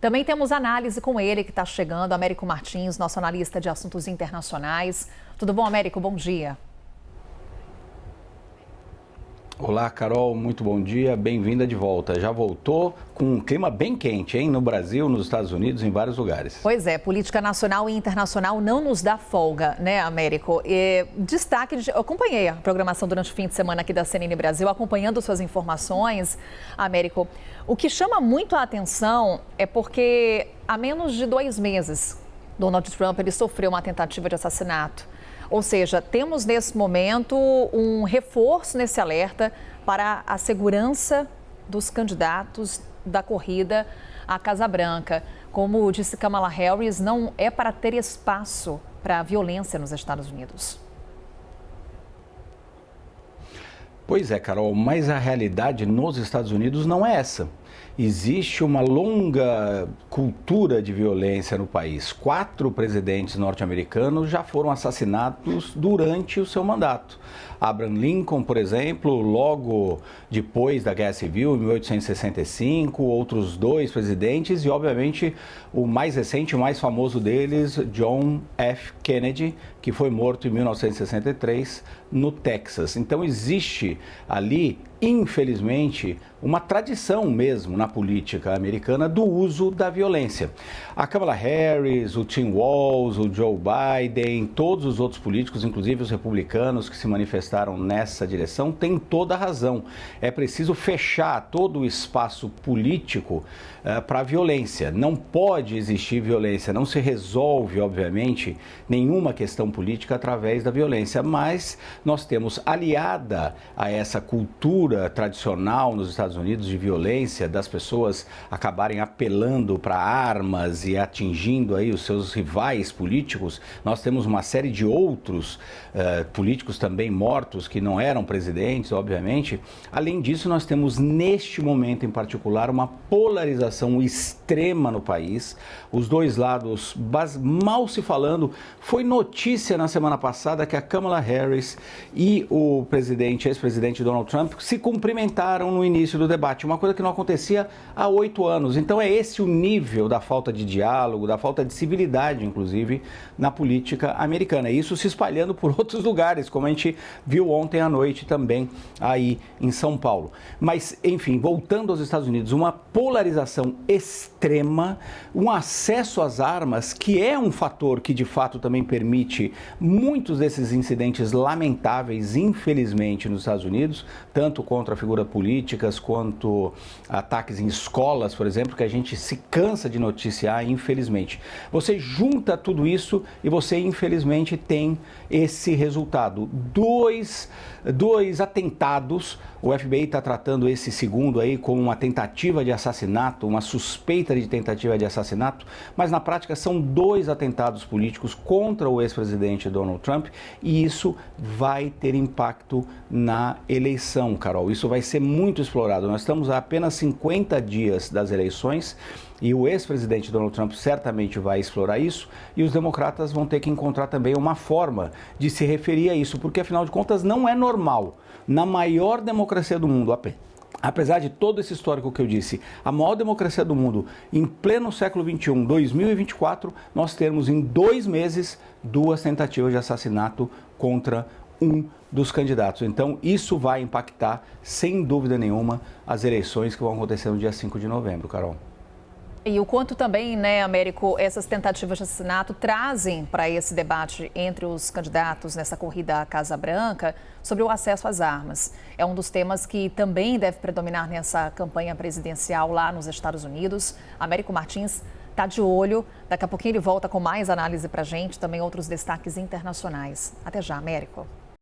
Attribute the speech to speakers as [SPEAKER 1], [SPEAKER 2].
[SPEAKER 1] Também temos análise com ele que está chegando, Américo Martins, nosso analista de assuntos internacionais. Tudo bom, Américo? Bom dia.
[SPEAKER 2] Olá, Carol, muito bom dia, bem-vinda de volta. Já voltou com um clima bem quente, hein? No Brasil, nos Estados Unidos, em vários lugares.
[SPEAKER 1] Pois é, política nacional e internacional não nos dá folga, né, Américo? Eu acompanhei a programação durante o fim de semana aqui da CNN Brasil, acompanhando suas informações, Américo. O que chama muito a atenção é porque há menos de 2 meses, Donald Trump ele sofreu uma tentativa de assassinato. Ou seja, temos nesse momento um reforço nesse alerta para a segurança dos candidatos da corrida à Casa Branca. Como disse Kamala Harris, não é para ter espaço para a violência nos Estados Unidos.
[SPEAKER 2] Pois é, Carol, mas a realidade nos Estados Unidos não é essa. Existe uma longa cultura de violência no país. 4 presidentes norte-americanos já foram assassinados durante o seu mandato. Abraham Lincoln, por exemplo, logo depois da Guerra Civil, em 1865, outros 2 presidentes e, obviamente, o mais recente, o mais famoso deles, John F. Kennedy, que foi morto em 1963 no Texas. Então, existe ali, infelizmente, uma tradição mesmo na política americana do uso da violência. A Kamala Harris, o Tim Walz, o Joe Biden, todos os outros políticos, inclusive os republicanos que se manifestaram nessa direção, têm toda a razão. É preciso fechar todo o espaço político para a violência. Não pode existir violência, não se resolve, obviamente, nenhuma questão política através da violência, mas nós temos aliada a essa cultura tradicional nos Estados Unidos de violência, das pessoas acabarem apelando para armas e atingindo aí os seus rivais políticos. Nós temos uma série de outros políticos também mortos que não eram presidentes, obviamente. Além disso, nós temos neste momento em particular uma polarização extrema no país. Os dois lados mal se falando. Foi notícia na semana passada que a Kamala Harris e o ex-presidente Donald Trump se cumprimentaram no início do debate, uma coisa que não acontecia há 8 anos. Então é esse o nível da falta de diálogo, da falta de civilidade, inclusive, na política americana. E isso se espalhando por outros lugares, como a gente viu ontem à noite também aí em São Paulo. Mas, enfim, voltando aos Estados Unidos, uma polarização extrema, um acesso às armas, que é um fator que de fato também permite muitos desses incidentes lamentáveis, infelizmente, nos Estados Unidos, tanto contra figuras políticas quanto ataques em escolas, por exemplo, que a gente se cansa de noticiar, infelizmente. Você junta tudo isso e você, infelizmente, tem esse resultado. Dois atentados, o FBI está tratando esse segundo aí como uma tentativa de assassinato, uma suspeita de tentativa de assassinato, mas na prática são 2 atentados políticos contra o ex-presidente Donald Trump e isso vai ter impacto na eleição, Carol. Isso vai ser muito explorado. Nós estamos a apenas 50 dias das eleições e o ex-presidente Donald Trump certamente vai explorar isso e os democratas vão ter que encontrar também uma forma de se referir a isso, porque afinal de contas não é normal. Na maior democracia do mundo, apesar de todo esse histórico que eu disse, a maior democracia do mundo, em pleno século XXI, 2024, nós termos em 2 meses 2 tentativas de assassinato contra um dos candidatos. Então, isso vai impactar, sem dúvida nenhuma, as eleições que vão acontecer no dia 5 de novembro, Carol.
[SPEAKER 1] E o quanto também, né, Américo, essas tentativas de assassinato trazem para esse debate entre os candidatos nessa corrida à Casa Branca sobre o acesso às armas. É um dos temas que também deve predominar nessa campanha presidencial lá nos Estados Unidos. Américo Martins está de olho. Daqui a pouquinho ele volta com mais análise para a gente, também outros destaques internacionais. Até já, Américo.